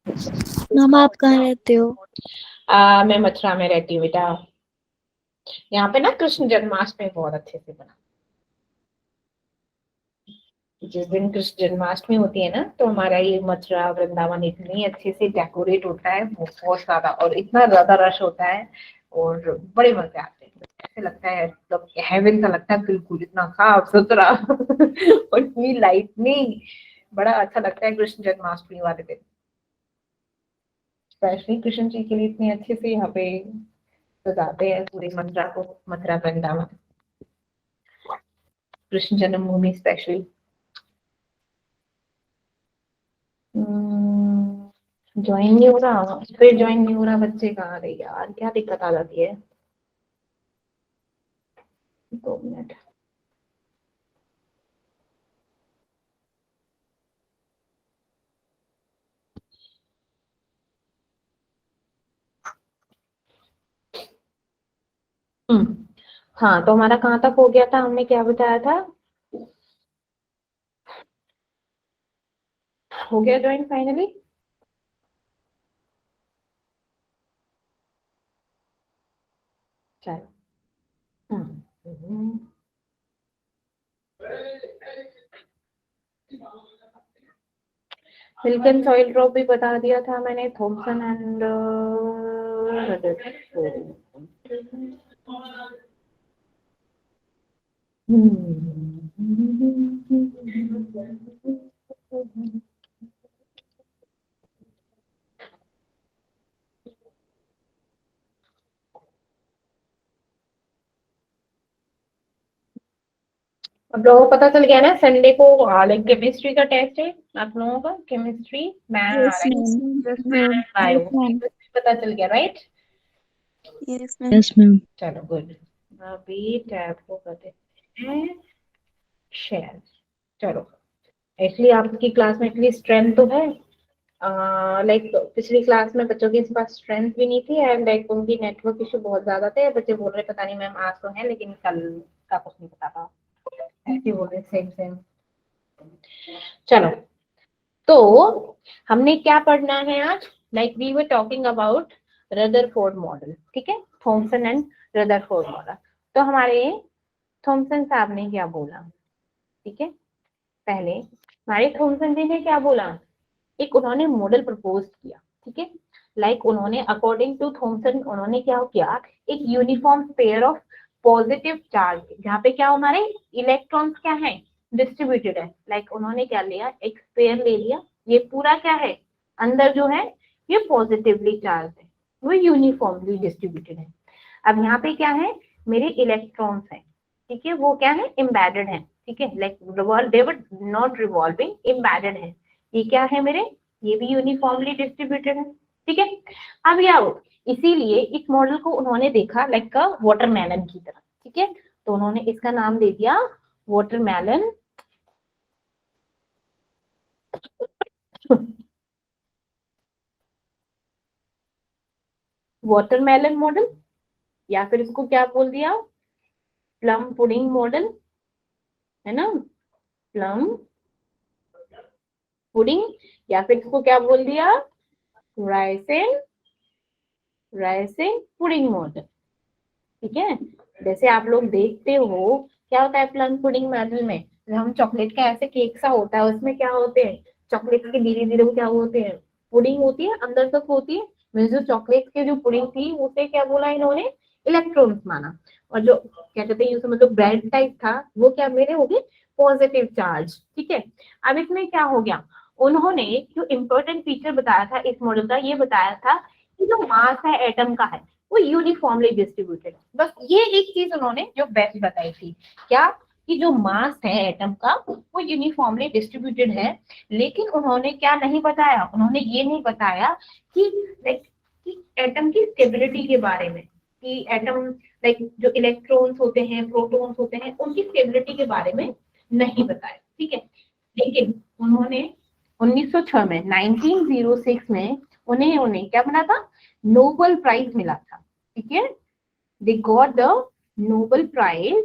Ma'am आप कहाँ रहते हो? मैं मथुरा में रहती हूँ बेटा। यहाँ पे ना कृष्ण जन्माष्टमी बहुत अच्छे से बना। जिस दिन कृष्ण जन्माष्टमी होती है ना, तो हमारा ये मथुरा वृंदावन इतनी अच्छे से डेकोरेट होता है, बहुत ज्यादा, और इतना ज्यादा रश होता है, और बड़े मजे आते हैं। ऐसे लगता है मतलब हेवन सा लगता है, बिल्कुल इतना साफ सुथरा और इतनी लाइटनिंग, बड़ा अच्छा लगता है कृष्ण जन्माष्टमी वाले दिन। स्पेशली कृष्ण जी के लिए इतने अच्छे से यहाँ पे सजाते हैं पूरे मथुरा को, मथुरा वृंदावन, कृष्ण जन्मभूमि स्पेशली। ज्वाइन नहीं हो रहा, फिर ज्वाइन नहीं हो रहा बच्चे का। अरे यार क्या दिक्कत आ जाती है। 2 मिनट। हाँ, तो हमारा कहाँ तक हो गया था, हमने क्या बताया था? हो गया ज्वाइन फाइनली? चलो। सिलिकॉन सॉइल ड्रॉप भी बता दिया था मैंने, थॉमसन एंड अब लोगों को पता चल गया ना, संडे को लाइक केमिस्ट्री का टेस्ट है आप लोगों का, chemistry yes math ma'am. Yes ma'am. Bio, yes ma'am. पता चल गया right? Yes ma'am. Yes ma'am. चलो गुड। अभी टैब को करते हैं शेयर। चलो, एक्चुअली आपकी क्लास में एटलीस्ट स्ट्रेंथ तो है। लाइक पिछली क्लास में बच्चों के पास स्ट्रेंथ भी नहीं थी, एंड लाइक उनकी नेटवर्क इशू बहुत ज्यादा थे। बच्चे बोल रहे पता नहीं मैम आज तो है लेकिन कल का कुछ नहीं पता था, ऐसे बोल रहे सेम सेम। चलो, तो हमने क्या पढ़ना है आज? Like we were talking about Rutherford model, ठीक है, थॉमसन एंड रदरफोर्ड मॉडल। तो हमारे थॉमसन साहब ने क्या बोला, ठीक है, पहले हमारे थॉमसन जी ने क्या बोला, एक उन्होंने मॉडल प्रपोज किया, ठीक है। लाइक उन्होंने अकॉर्डिंग टू थॉमसन उन्होंने क्या किया, एक uniform pair of positive charge, जहाँ पे क्या हमारे इलेक्ट्रॉन्स क्या है, डिस्ट्रीब्यूटेड है। लाइक उन्होंने क्या लिया, एक पेयर ले लिया, ये पूरा क्या है, अंदर जो है ये पॉजिटिवली चार्ज है, वो यूनिफॉर्मली डिस्ट्रीब्यूटेड है। अब यहाँ पे क्या है, मेरे इलेक्ट्रॉन्स है, ठीक है, वो क्या है, एम्बेडेड है, ठीक है, like they were not revolving, embedded है। ये क्या है मेरे, ये भी यूनिफॉर्मली डिस्ट्रीब्यूटेड है, ठीक है। अब आओ, इसीलिए इस मॉडल को उन्होंने देखा लाइक का वाटरमेलन की तरह, ठीक है, तो उन्होंने इसका नाम दे दिया वाटरमेलन वाटरमेलन मॉडल, या फिर इसको क्या बोल दिया, प्लम पुडिंग मॉडल, है ना, प्लम पुडिंग, या फिर इसको क्या बोल दिया, राइसिन राइसिन पुडिंग मॉडल, ठीक है। जैसे आप लोग देखते हो क्या होता है प्लम पुडिंग मॉडल में, हम चॉकलेट का ऐसे केक सा होता है, उसमें क्या होते हैं, चॉकलेट के धीरे धीरे क्या होते हैं, पुडिंग होती है अंदर तक होती है। मैं जो चॉकलेट की जो पुडिंग थी उसे क्या बोला इन्होंने, इलेक्ट्रॉन्स माना, और जो क्या कहते हैं उसमें मतलब ब्रेड टाइप था वो क्या मेरे हो गए पॉजिटिव चार्ज, ठीक है। अब इसमें क्या हो गया, उन्होंने जो इम्पोर्टेंट फीचर बताया था इस मॉडल का, ये बताया था कि जो मास है एटम का है वो यूनिफॉर्मली डिस्ट्रीब्यूटेड, बस ये एक चीज उन्होंने जो बेस्ट बताई थी, क्या, कि जो मास है एटम का वो यूनिफॉर्मली डिस्ट्रीब्यूटेड है। लेकिन उन्होंने क्या नहीं बताया, उन्होंने ये नहीं बताया कि लाइक कि एटम की स्टेबिलिटी के बारे में, कि एटम लाइक जो इलेक्ट्रॉन्स होते हैं प्रोटॉन्स होते हैं उनकी स्टेबिलिटी के बारे में नहीं बताया, ठीक है। लेकिन उन्होंने 1906 में 1906 में उन्हें क्या बना था, नोबेल प्राइज मिला था, ठीक है। They got the Nobel prize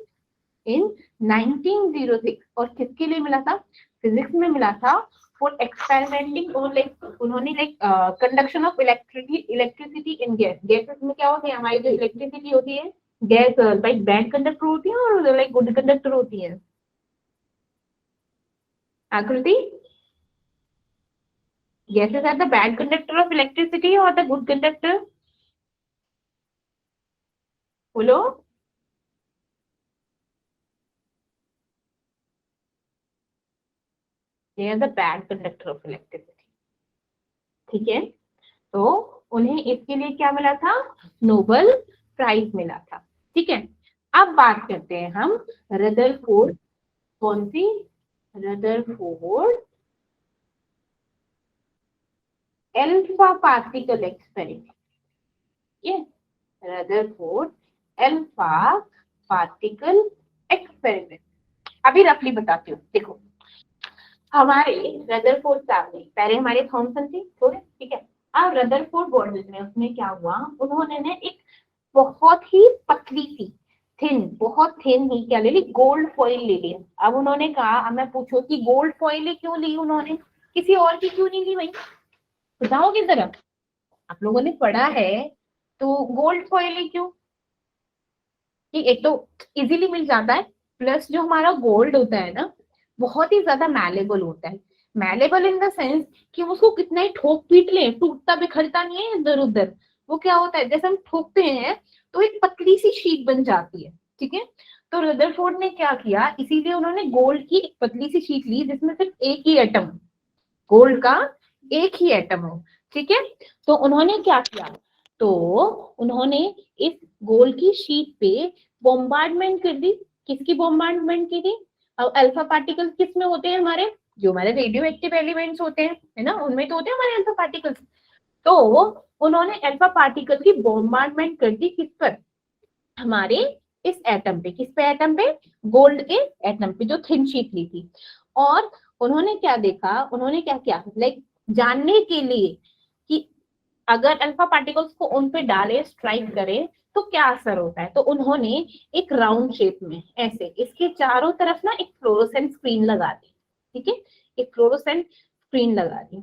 in 1906, और किसके लिए मिला था, फिजिक्स में मिला था, फॉर एक्सपेरिमेंटिंग और लाइक उन्होंने like conduction of electricity in gas. Gases में क्या होती है, हमारी जो इलेक्ट्रिसिटी होती है, गैस लाइक बैड कंडक्टर होती है और लाइक गुड कंडक्टर होती है। आकृति, gases are the bad conductor of electricity or the good conductor? बोलो। They are the bad conductor of electricity। ठीक है, तो उन्हें इसके लिए क्या मिला था, नोबेल प्राइज मिला था। ठीक है, अब बात करते हैं हम रदरफोर्ड, कौन सी, रदरफोर्ड अल्फा पार्टिकल एक्सपेरिमेंट। ये रदरफोर्ड अल्फा पार्टिकल एक्सपेरिमेंट। अभी रफली बताती हूँ, देखो हमारे रदरफोर्ड साहब ने, पहले हमारे थॉमसन थे थोड़े, ठीक है, अब रदरफोर्ड बॉर्डर्स में उसमें क्या हुआ, उन्होंने ना एक बहुत ही पतली सी, थिन, बहुत थिन ही क्या ले ली, गोल्ड फॉइल ले लिया। अब उन्होंने कहा, अब मैं पूछो कि गोल्ड फॉइल क्यों ली उन्होंने, किसी और की क्यों नहीं ली भाई, बताओगे जरा, आप लोगों ने पढ़ा है तो गोल्ड फॉइल क्यों, कि एक तो इजीली मिल जाता है, प्लस जो हमारा गोल्ड होता है ना बहुत ही ज्यादा मैलेबल होता है। मैलेबल इन द सेंस कि उसको कितना ही ठोक पीट ले टूटता बिखरता नहीं है इधर उधर। वो क्या होता है, जैसे हम ठोकते हैं तो एक पतली सी शीट बन जाती है। ठीक है, तो रदरफोर्ड ने क्या किया, इसीलिए उन्होंने गोल्ड की एक पतली सी शीट ली जिसमें सिर्फ एक ही एटम, गोल्ड का एक ही एटम हो। ठीक है, तो उन्होंने क्या किया, तो उन्होंने इस गोल्ड की शीट पे बॉम्बार्डमेंट कर दी। किसकी बॉम्बार्डमेंट की थी, अब अल्फा पार्टिकल्स किस में होते हैं, हमारे जो हमारे रेडियो एक्टिव एलिमेंट्स होते हैं, है ना, उनमें तो होते हैं हमारे अल्फा पार्टिकल्स। तो उन्होंने अल्फा पार्टिकल की बॉम्बार्डमेंट कर दी किस पर, हमारे इस एटम पे, किस पे, एटम पे, गोल्ड के एटम पे जो थिन शीट ली थी। और उन्होंने क्या देखा, उन्होंने क्या किया, लाइक जानने के लिए कि अगर अल्फा पार्टिकल्स को उन पे डाले, स्ट्राइक करे तो क्या असर होता है, तो उन्होंने एक राउंड शेप में ऐसे इसके चारों तरफ ना एक फ्लोरोसेंट स्क्रीन लगा दी। ठीक है, एक फ्लोरोसेंट स्क्रीन लगा दी।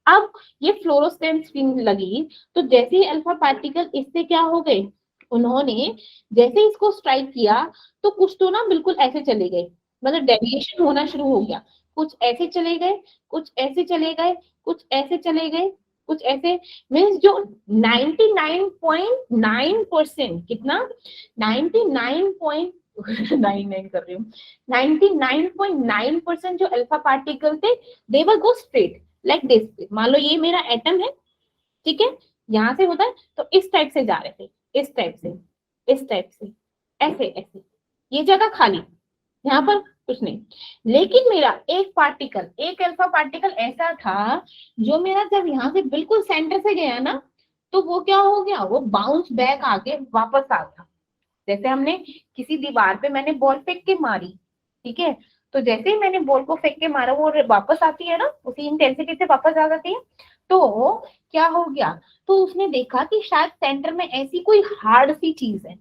अब ये फ्लोरोसेंट स्क्रीन लगी तो जैसे ही अल्फा पार्टिकल इससे क्या हो गए, उन्होंने जैसे इसको स्ट्राइक किया तो कुछ तो ना बिल्कुल ऐसे चले गए, मतलब डेविएशन होना शुरू हो गया, कुछ ऐसे चले गए, कुछ ऐसे चले गए, कुछ ऐसे चले गए, कुछ ऐसे, मीन्स जो 99.9%, कितना, 99.99 कर रही हूँ, 99.9% जो अल्फा पार्टिकल थे दे वर गो स्ट्रेट लाइक दिस। मान लो ये मेरा एटम है, ठीक है, यहाँ से होता है तो इस टाइप से जा रहे थे, इस टाइप से, इस टाइप से, ऐसे ऐसे, ये जगह खाली, यहाँ पर कुछ नहीं। लेकिन मेरा एक पार्टिकल, एक अल्फा पार्टिकल ऐसा था जो मेरा जब यहाँ से बिल्कुल सेंटर से गया ना तो वो क्या हो गया, वो बाउंस बैक आके वापस आ गया। जैसे हमने किसी दीवार पे मैंने बॉल फेंक के मारी, ठीक है, तो जैसे ही मैंने बॉल को फेंक के मारा वो वापस आती है ना, उसी इंटेंसिटी से वापस आ जाती है। तो क्या हो गया, तो उसने देखा कि शायद सेंटर में ऐसी कोई हार्ड सी चीज है,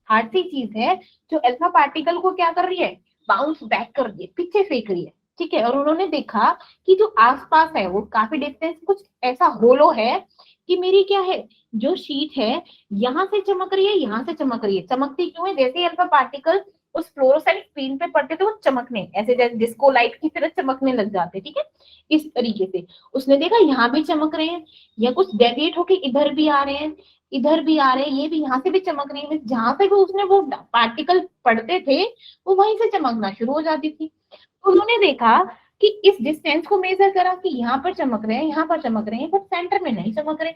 हार्ड सी चीज है जो अल्फा पार्टिकल को क्या कर रही है, बाउंस बैक कर रही है, पीछे फेंक रही है। ठीक है, और उन्होंने देखा कि जो आसपास है वो काफी डिस्टेंस कुछ ऐसा होलो है कि मेरी क्या है, जो शीट है यहाँ से चमक रही है, यहाँ से चमक रही है। चमकती क्यों है, जैसे अल्फा पार्टिकल उस फ्लोरोसेंट स्क्रीन पे पड़ते थे वो चमकने ऐसे जैसे डिस्को लाइट की तरह चमकने लग जाते। ठीक है, इस तरीके से उसने देखा यहाँ भी चमक रहे हैं, या कुछ डेविएट होके इधर भी आ रहे हैं, इधर भी आ रहे हैं, ये भी यहाँ से भी चमक रही है, जहां पे भी उसने वो पार्टिकल पड़ते थे वो वहीं से चमकना शुरू हो जाती थी। तो उन्होंने देखा कि इस डिस्टेंस को मेजर करा कि यहाँ पर चमक रहे हैं, यहाँ पर चमक रहे हैं, बट सेंटर में नहीं चमक रहे।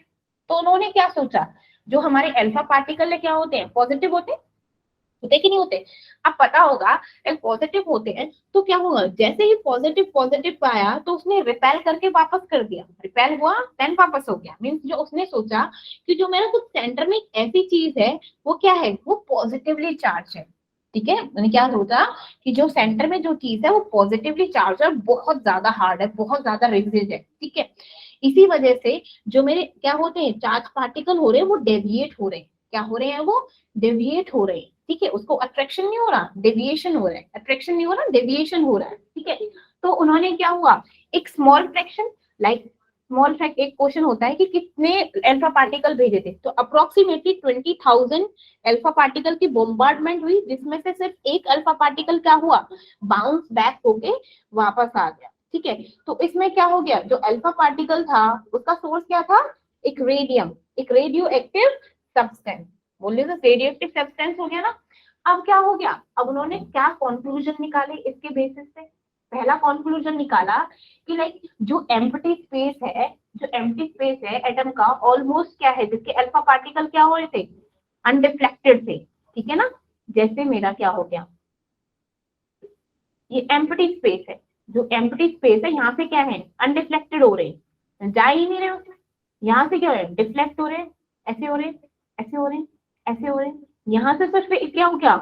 तो उन्होंने क्या सोचा, जो हमारे अल्फा पार्टिकल है क्या होते हैं, पॉजिटिव होते कि नहीं होते। अब पता होगा जब पॉजिटिव होते हैं तो क्या होगा, जैसे ही पॉजिटिव पॉजिटिव पाया तो उसने रिपेल करके वापस कर दिया, रिपेल हुआ देन वापस हो गया। मीन्स जो उसने सोचा कि जो मेरा कुछ सेंटर में एक ऐसी चीज है वो क्या है, वो पॉजिटिवली चार्ज है। ठीक है, मैंने क्या सोचा कि जो सेंटर में जो चीज है वो पॉजिटिवली चार्ज है, बहुत ज्यादा हार्ड है, बहुत ज्यादा रिजिड है। ठीक है, इसी वजह से जो मेरे क्या होते हैं चार्ज पार्टिकल हो रहे हैं वो डेविएट हो रहे हैं, क्या हो रहे हैं, वो डेविएट हो रहे हैं। ठीक है, उसको अट्रैक्शन नहीं हो रहा, डेविएशन हो रहा है, अट्रैक्शन नहीं हो रहा, डेविएशन हो रहा है। ठीक है, तो उन्होंने क्या हुआ, एक स्मॉल फ्रैक्शन, लाइक स्मॉल फ्रैक्ट, एक क्वेश्चन होता है कि कितने अल्फा पार्टिकल भेजे थे, तो अप्रोक्सीमेटली 20,000 अल्फा पार्टिकल की बॉम्बार्डमेंट हुई, जिसमें से सिर्फ एक अल्फा पार्टिकल क्या हुआ, बाउंस बैक होके वापस आ गया। ठीक है, तो इसमें क्या हो गया, जो अल्फा पार्टिकल था उसका सोर्स क्या था, एक रेडियम, एक रेडियो एक्टिव सब्सटेंस, बोलिए तो रेडियो एक्टिव सब्सटेंस हो गया ना। अब क्या हो गया, अब उन्होंने क्या कंक्लूजन निकाले इसके बेसिस पे, पहला कंक्लूजन निकाला कि लाइक जो एम्प्टी स्पेस है, जो एम्प्टी स्पेस है एटम का ऑलमोस्ट क्या है, जिसके अल्फा पार्टिकल क्या हो रहे थे, अनडिफ्लेक्टेड थे। ठीक है ना, जैसे मेरा क्या हो गया, ये एम्प्टी स्पेस है, जो एम्प्टी स्पेस है यहाँ से क्या है, अनडिफ्लेक्टेड हो रहे हैं, जा ही नहीं रहे उसमें, यहाँ से क्या हो रहे हैं, डिफ्लेक्ट हो रहे हैं, ऐसे हो रहे हैं, ऐसे हो रहे हैं, ऐसे हो रहे हैं, यहाँ से सिर्फ क्या हो गया,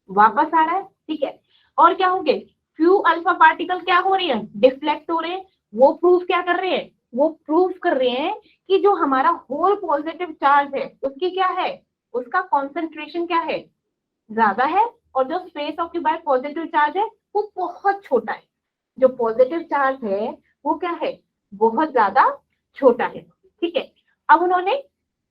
वापस आ रहा है। ठीक है, और क्या हो गए, फ्यू अल्फा पार्टिकल क्या हो रही है, डिफ्लेक्ट हो रहे हैं। वो प्रूफ क्या कर रहे हैं, वो प्रूफ कर रहे हैं कि जो हमारा होल पॉजिटिव चार्ज है उसकी क्या है, उसका कॉन्सेंट्रेशन क्या है, ज्यादा है, और जो स्पेस ऑक्यूपाइड पॉजिटिव चार्ज है वो बहुत छोटा है। जो पॉजिटिव चार्ज है वो क्या है, बहुत ज्यादा छोटा है। ठीक है, अब उन्होंने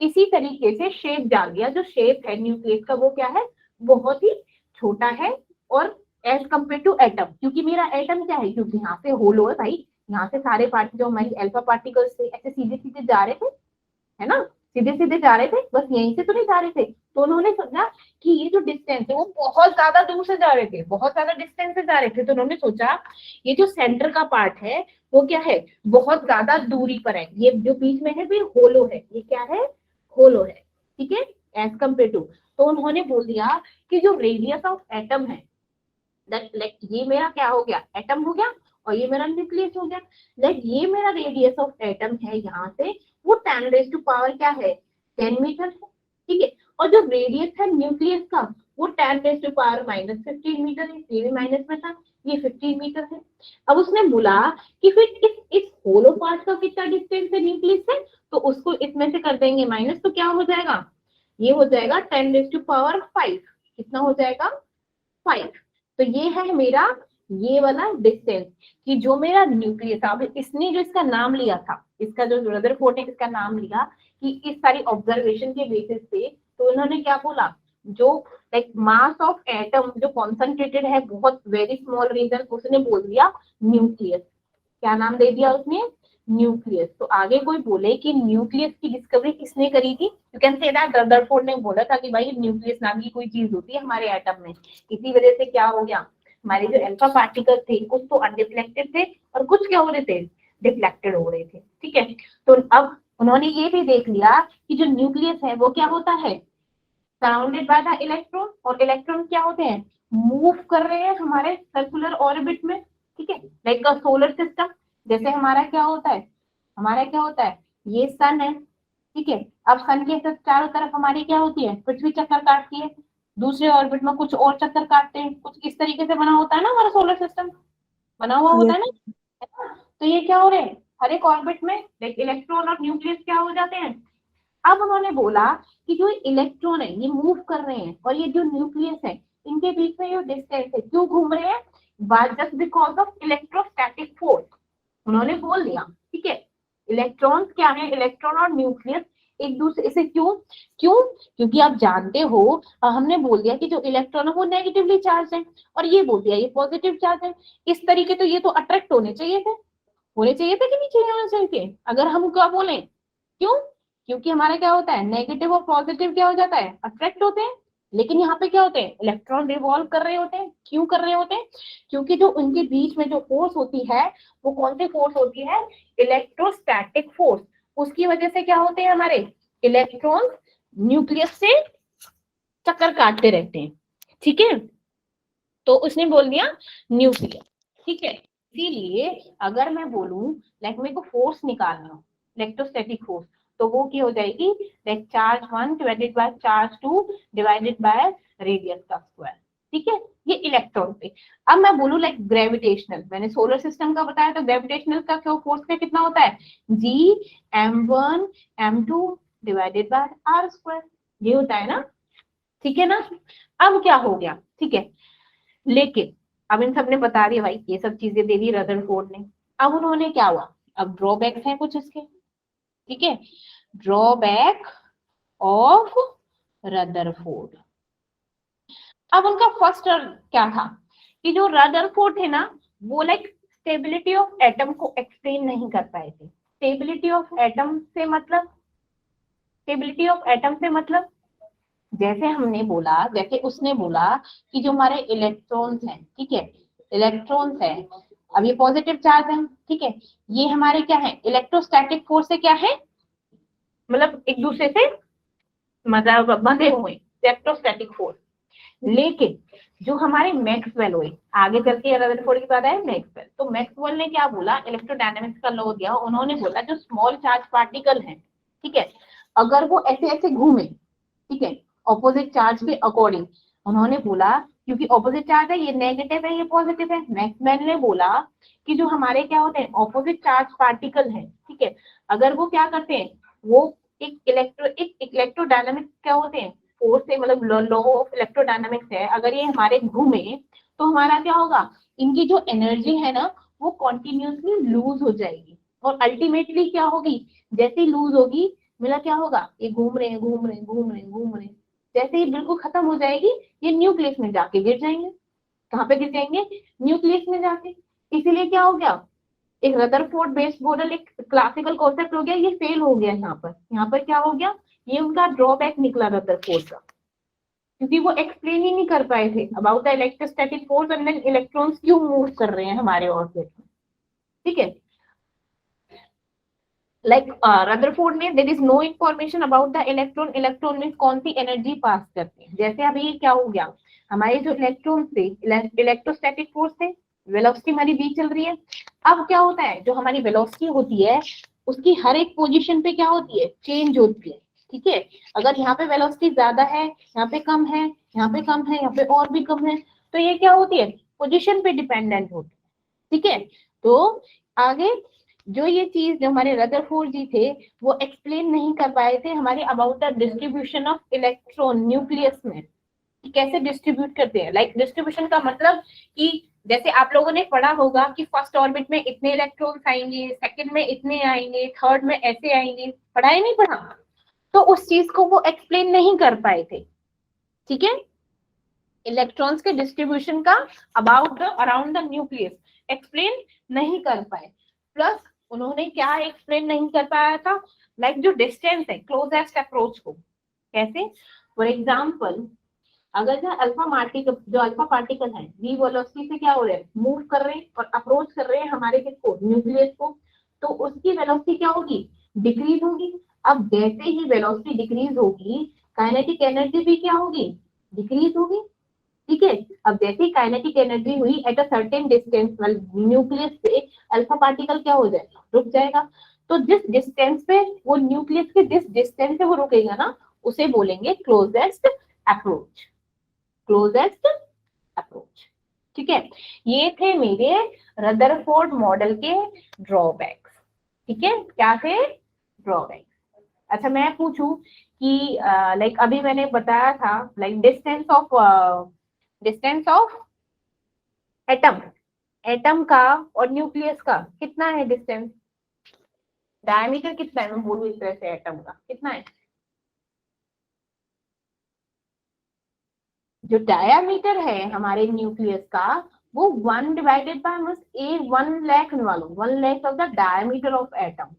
इसी तरीके से शेप डाल दिया, जो शेप है न्यूक्लियस का वो क्या है, बहुत ही छोटा है, और एज कम्पेयर टू एटम, क्योंकि मेरा एटम क्या है, क्योंकि यहाँ से होलो है भाई, यहाँ से सारे पार्टिकल जो हमारी अल्फा पार्टिकल्स थे ऐसे सीधे सीधे जा रहे थे, है ना, सीधे सीधे जा रहे थे, बस यहीं से तो नहीं जा रहे थे। तो उन्होंने सोचा कि ये जो डिस्टेंस है वो बहुत ज्यादा दूर से जा रहे थे, बहुत ज्यादा डिस्टेंस से जा रहे थे, तो उन्होंने सोचा ये जो सेंटर का पार्ट है वो क्या है, बहुत ज्यादा दूरी पर है, ये जो बीच में है फिर होलो है, ये क्या है, होलो है। ठीक है, एज कम्पेयर टू, तो उन्होंने बोल दिया कि जो रेडियस ऑफ एटम है, दैट लाइक ये मेरा क्या हो गया, एटम हो गया, और ये मेरा न्यूक्लियस हो गया, लाइक ये मेरा रेडियस ऑफ एटम है यहाँ से, वो 10 क्या है, 10 मीटर है। ठीक है, और जो रेडियस है न्यूक्लियस का वो 10 - 15 - 15 मीटर है, ये भी माइनस में था, ये 15 मीटर है। अब उसने बोला कि फिर इस होलो पार्ट का कितना डिस्टेंस है न्यूक्लियस से, तो उसको इसमें से कर देंगे माइनस, तो क्या हो जाएगा, ये हो जाएगा 10⁵ कितना हो जाएगा, 5। तो ये है मेरा ये वाला डिस्टेंस, कि जो मेरा न्यूक्लियस, अब इसने जो इसका नाम लिया था, इसका जो रदरफोर्ड ने इसका नाम लिया कि इस सारी ऑब्जर्वेशन के बेसिस पे, तो उन्होंने क्या बोला, जो लाइक मास ऑफ एटम जो कॉन्सेंट्रेटेड है बहुत वेरी स्मॉल रीजन, उसने बोल दिया न्यूक्लियस। क्या नाम दे दिया उसने, न्यूक्लियस। तो आगे कोई बोले कि न्यूक्लियस की डिस्कवरी किसने करी थी, you can say that Rutherford ने बोला था कि भाई न्यूक्लियस नाम की कोई चीज होती है हमारे एटम में, इसी वजह से क्या हो गया, हमारे जो अल्फा पार्टिकल थे कुछ तो अनडिफ्लेक्टेड थे और कुछ क्या हो रहे थे, डिफ्लेक्टेड हो रहे थे। ठीक है, तो अब उन्होंने ये भी देख लिया कि जो न्यूक्लियस है वो क्या होता है, सराउंडेड बाय द इलेक्ट्रॉन, और इलेक्ट्रॉन क्या होते हैं, मूव कर रहे हैं हमारे सर्कुलर ऑर्बिट में। ठीक है, लाइक अ सोलर सिस्टम, जैसे हमारा क्या होता है, हमारा क्या होता है, ये सन है। ठीक है, अब सन के चारों तरफ हमारी क्या होती है, पृथ्वी चक्कर काटती है, दूसरे ऑर्बिट में कुछ और चक्कर काटते हैं, कुछ इस तरीके से बना होता है ना हमारा सोलर सिस्टम, बना हुआ होता Yes. है ना, है ना? तो ये क्या हो रहे हैं, हर एक ऑर्बिट में लाइक इलेक्ट्रॉन और न्यूक्लियस क्या हो जाते हैं। अब उन्होंने बोला कि जो इलेक्ट्रॉन है ये मूव कर रहे हैं, और ये जो न्यूक्लियस है इनके बीच में जो डिस्टेंस है क्यों घूम रहे हैं, just because of electrostatic force, उन्होंने बोल दिया। ठीक है, इलेक्ट्रॉन्स क्या है, इलेक्ट्रॉन और न्यूक्लियस एक दूसरे से क्यों, क्यों, क्योंकि आप जानते हो हमने बोल दिया कि जो इलेक्ट्रॉन है वो नेगेटिवली चार्ज है, और ये बोल दिया ये पॉजिटिव चार्ज है, इस तरीके तो ये तो अट्रैक्ट होने चाहिए थे कि नहीं चाहिए होने चाहिए, अगर हम क्या बोले, क्यों, क्योंकि हमारा क्या होता है, नेगेटिव और पॉजिटिव क्या हो जाता है, अट्रैक्ट होते हैं। लेकिन यहाँ पे क्या होते हैं, इलेक्ट्रॉन रिवॉल्व कर रहे होते हैं, क्यों कर रहे होते हैं, क्योंकि जो उनके बीच में जो फोर्स होती है वो कौन सी फोर्स होती है, इलेक्ट्रोस्टैटिक फोर्स, उसकी वजह से क्या होते हैं हमारे इलेक्ट्रॉन न्यूक्लियस से चक्कर काटते रहते हैं। ठीक है, तो उसने बोल दिया न्यूक्लियस। ठीक है, इसीलिए अगर मैं बोलूं लाइक मेरे को फोर्स निकालना हो, इलेक्ट्रोस्टैटिक फोर्स, तो वो क्या हो जाएगी, like charge 1 divided by charge 2 divided by radius का स्क्वायर। ठीक है, ये इलेक्ट्रॉन पे। अब मैं बोलूं लाइक ग्रेविटेशनल, मैंने सोलर सिस्टम का बताया, तो ग्रेविटेशनल का क्यों फोर्स का कितना होता है, G m1 m2 divided by r square, ये होता है ना। ठीक है ना, अब क्या हो गया, ठीक है, लेकिन अब इन सब ने बता दिया भाई, ये सब चीजें दे दी रदरफोर्ड ने। अब उन्होंने क्या हुआ, अब ड्रॉबैक्स हैं कुछ इसके, ठीक है, ड्रॉबैक ऑफ रदरफोर्ड। अब उनका फर्स्ट क्या था कि जो रदरफोर्ड थे ना, वो लाइक स्टेबिलिटी ऑफ एटम को एक्सप्लेन नहीं कर पाए थे। स्टेबिलिटी ऑफ एटम से मतलब, स्टेबिलिटी ऑफ एटम से मतलब जैसे हमने बोला, जैसे उसने बोला कि जो हमारे इलेक्ट्रॉन्स हैं, ठीक है, इलेक्ट्रॉन्स है, अब ये पॉजिटिव चार्ज है, ठीक है, ये हमारे क्या है, इलेक्ट्रोस्टैटिक फोर्स से क्या है, मतलब एक दूसरे से मतलब बंधे हुए, इलेक्ट्रोस्टैटिक फोर्स। लेकिन जो हमारे मैक्सवेल हुए, आगे चल के रदरफोर्ड की बात है मैक्सवेल, तो मैक्सवेल ने क्या बोला, इलेक्ट्रोडायनामिक्स का लॉ दिया, उन्होंने बोला जो स्मॉल चार्ज पार्टिकल है, ठीक है, अगर वो ऐसे ऐसे घूमे, ठीक है, ऑपोजिट चार्ज के अकॉर्डिंग, उन्होंने बोला क्योंकि ऑपोजिट चार्ज है, ये नेगेटिव है ये पॉजिटिव है, मैक्सवेल ने बोला कि जो हमारे क्या होते हैं ऑपोजिट चार्ज पार्टिकल है, ठीक है, अगर वो क्या करते हैं, वो एक इलेक्ट्रोडायनामिक्स क्या होते हैं, फोर्स से मतलब लॉ ऑफ इलेक्ट्रोडायनामिक्स है, अगर ये हमारे घूमे तो हमारा क्या होगा, इनकी जो एनर्जी है ना वो कॉन्टिन्यूसली लूज हो जाएगी, और अल्टीमेटली क्या होगी, जैसे ही लूज होगी, मेरा क्या होगा, ये घूम रहे हैं घूम रहे हैं घूम रहे हैं घूम रहे हैं, जैसे ही बिल्कुल खत्म हो जाएगी, ये न्यूक्लियस में जाके गिर जाएंगे। कहाँ पे गिर जाएंगे, न्यूक्लियस में जाके। इसीलिए क्या हो गया, एक रदरफोर्ड बेस्ड मॉडल एक क्लासिकल कॉन्सेप्ट हो गया, ये फेल हो गया यहाँ पर क्या हो गया, ये उनका ड्रॉबैक निकला रदरफोर्ड का, क्योंकि वो एक्सप्लेन ही नहीं कर पाए थे about the electrostatic force and then electrons क्यों मूव कर रहे हैं हमारे ऑर्बिट में, ठीक है। लाइक रदरफोर्ड ने there is no information about the electron, electron में कौन सी एनर्जी पास करते हैं, जैसे अभी क्या हो गया, हमारे जो इलेक्ट्रॉन थे इलेक्ट्रोस्टैटिक फोर्स थे, वेलोसिटी हमारी v चल रही है, अब क्या होता है जो हमारी वेलोसिटी होती है उसकी हर एक पोजीशन पे क्या होती है, चेंज होती है, ठीक है, अगर यहाँ पे वेलोसिटी ज्यादा है, यहाँ पे कम है, यहाँ पे कम है, यहाँ पे और भी कम है, तो ये क्या होती है, पोजीशन पे डिपेंडेंट होती है, ठीक है। तो आगे जो ये चीज जो हमारे रदरफोर्ड जी थे वो एक्सप्लेन नहीं कर पाए थे हमारे about the distribution of electron nucleus में, कि कैसे डिस्ट्रीब्यूट करते हैं, लाइक डिस्ट्रीब्यूशन का मतलब कि जैसे आप लोगों ने पढ़ा होगा कि फर्स्ट ऑर्बिट में इतने इलेक्ट्रॉन्स आएंगे, सेकंड में इतने आएंगे, थर्ड में ऐसे आएंगे, पढ़ा है नहीं पढ़ा, तो उस चीज को वो एक्सप्लेन नहीं कर पाए थे, ठीक है, इलेक्ट्रॉन्स के डिस्ट्रीब्यूशन का about the around the nucleus explain नहीं कर पाए। प्लस उन्होंने क्या एक्सप्लेन नहीं कर पाया था, लाइक जो डिस्टेंस है क्लोजेस्ट अप्रोच को, कैसे, फॉर एग्जाम्पल अगर जो अल्फा पार्टिकल है वी वेलोसिटी से क्या हो रहे हैं, मूव कर रहे हैं और अप्रोच कर रहे हैं हमारे किसको, न्यूक्लियस को, तो उसकी वेलोसिटी क्या होगी, डिक्रीज होगी। अब जैसे ही वेलोसिटी डिक्रीज होगी, काइनेटिक एनर्जी भी क्या होगी, डिक्रीज होगी, ठीक है। अब जैसे ही काइनेटिक एनर्जी हुई at a certain distance nucleus से, अल्फा पार्टिकल क्या हो जाएगा, रुक जाएगा, तो जिस डिस्टेंस पे वो न्यूक्लियस के जिस डिस्टेंस से वो रुकेगा ना, उसे बोलेंगे क्लोजेस्ट अप्रोच, क्लोजेस्ट अप्रोच, ठीक है। ये थे मेरे रदरफोर्ड मॉडल के ड्रॉबैक्स, ठीक है, क्या थे ड्रॉबैक्स। अच्छा मैं पूछूं कि लाइक अभी मैंने बताया था like distance of atom, atom का और न्यूक्लियस का कितना है डिस्टेंस, डायमीटर कितना है, मैं बोलूं इस तरह से एटम का कितना है, जो डायामीटर है हमारे न्यूक्लियस का वो 1 डिवाइडेड बाय बस ए 1 लाख वालों 1 lakh of the diameter of atom,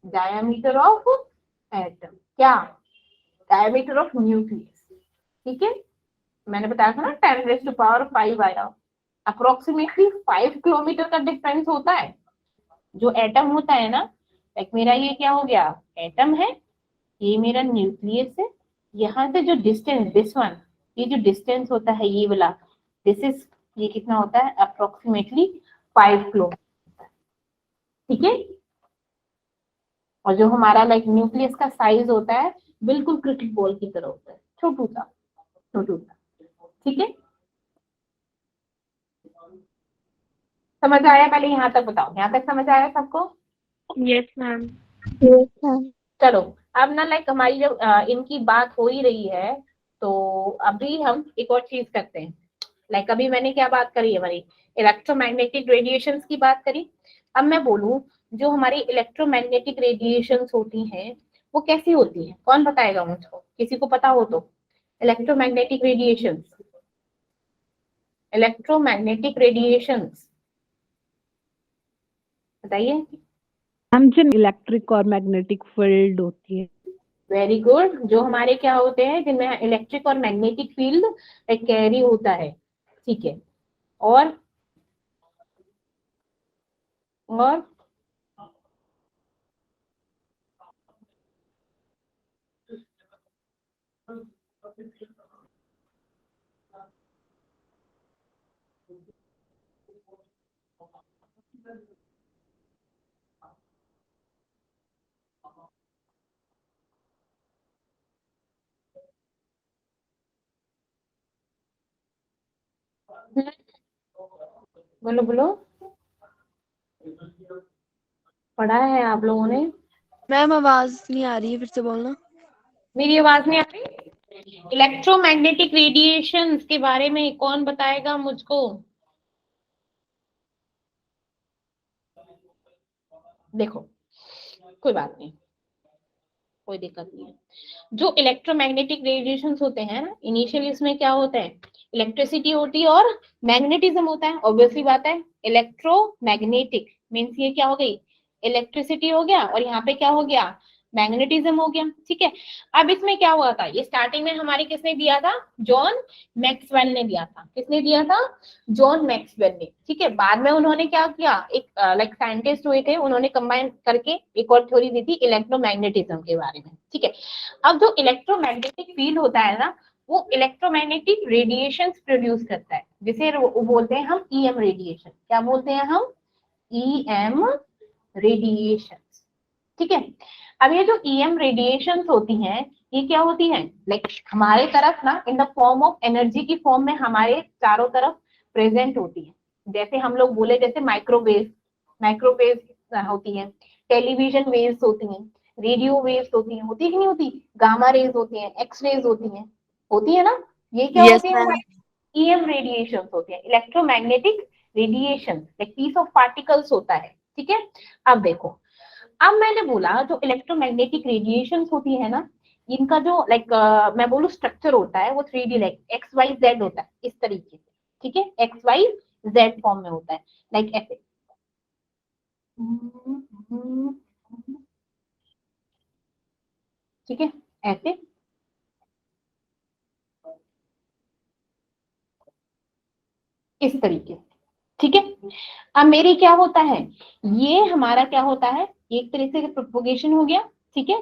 diameter of atom क्या, डायमीटर ऑफ न्यूक्लियस, ठीक है। मैंने बताया था ना 10⁵ आया, अप्रोक्सीमेटली 5 किलोमीटर का डिफरेंस होता है। जो एटम होता है ना, लाइक मेरा ये क्या हो गया, एटम है, ये मेरा न्यूक्लियस है, यहाँ से जो डिस्टेंस दिस वन, ये जो डिस्टेंस होता है ये वाला, दिस इज, ये कितना होता है अप्रोक्सीमेटली 5 किलोमीटर, ठीक है। और जो हमारा लाइक न्यूक्लियस का साइज होता है बिल्कुल क्रिकेट बॉल की तरह होता है, छोटू सा छोटू सा, ठीक है। समझ आया, पहले यहाँ तक बताओ, यहाँ तक समझ आया सबको, यस मैम। Yes ma'am. चलो। अब ना लाइक हमारी जब इनकी बात हो ही रही है तो अभी हम एक और चीज करते हैं, लाइक अभी मैंने क्या बात करी, हमारी इलेक्ट्रोमैग्नेटिक रेडिएशंस की बात करी, अब मैं बोलूं जो हमारी इलेक्ट्रोमैग्नेटिक रेडिएशंस होती हैं वो कैसी होती है, कौन बताएगा मुझको, किसी को पता हो तो। इलेक्ट्रोमैग्नेटिक रेडिएशंस, इलेक्ट्रोमैग्नेटिक रेडिएशंस बताइए। हम जिन इलेक्ट्रिक और मैग्नेटिक फील्ड होती है। वेरी गुड, जो हमारे क्या होते हैं जिनमें इलेक्ट्रिक और मैग्नेटिक फील्ड कैरी होता है, ठीक है। और और बोलो बोलो, पढ़ा है आप लोगों ने? मैम आवाज नहीं आ रही है, फिर से बोलना। मेरी आवाज नहीं आ रही? इलेक्ट्रोमैग्नेटिक रेडिएशंस के बारे में कौन बताएगा मुझको? देखो, कोई बात नहीं, कोई दिक्कत नहीं है। जो इलेक्ट्रोमैग्नेटिक रेडिएशंस होते हैं ना, इनिशियली इसमें क्या होता है, इलेक्ट्रिसिटी होती है और मैग्नेटिज्म होता है। ऑब्वियसली बात है, इलेक्ट्रोमैग्नेटिक मीन्स ये क्या हो गई, इलेक्ट्रिसिटी हो गया, और यहाँ पे क्या हो गया, मैग्नेटिज्म हो गया, ठीक है। अब इसमें क्या हुआ था, ये स्टार्टिंग में हमारे किसने दिया था, जॉन मैक्सवेल ने दिया था। किसने दिया था, जॉन मैक्सवेल ने, ठीक है। बाद में उन्होंने क्या किया, एक लाइक साइंटिस्ट हुए थे, उन्होंने कंबाइन करके एक और थ्योरी दी थी इलेक्ट्रोमैग्नेटिज्म के बारे में, ठीक है। अब जो इलेक्ट्रोमैग्नेटिक फील्ड होता है ना, वो इलेक्ट्रोमैग्नेटिक रेडिएशन प्रोड्यूस करता है, जिसे वो बोलते हैं हम ईएम रेडिएशन। क्या बोलते हैं हम, ईएम रेडिएशन, ठीक है। अब ये जो ईएम रेडिएशंस होती हैं, ये क्या होती हैं, लाइक हमारे तरफ ना in the form of energy की फॉर्म में हमारे चारों तरफ प्रेजेंट होती है। जैसे हम लोग बोले, जैसे माइक्रोवेव, माइक्रोवेव होती है, टेलीविजन वेव्स होती हैं, रेडियो वेव्स होती हैं, होती है कि नहीं होती, गामा रेज होती हैं, एक्स रेज होती है ना, ये क्या यस होती है, मैम। ईएम रेडिएशन होते हैं, electromagnetic radiation, like piece of particles होता है, ठीक है। अब देखो, अब मैंने बोला जो इलेक्ट्रोमैग्नेटिक रेडिएशन होती है ना, इनका जो लाइक मैं बोलूँ स्ट्रक्चर होता है वो 3D like x Y Z होता है, इस तरीके से, ठीक है, एक्स वाई जेड फॉर्म में होता है, लाइक ऐसे, ठीक है, ऐसे, इस तरीके से, ठीक है। अब मेरी क्या होता है, ये हमारा क्या होता है, एक तरीके से प्रोपोगेशन हो गया, ठीक है।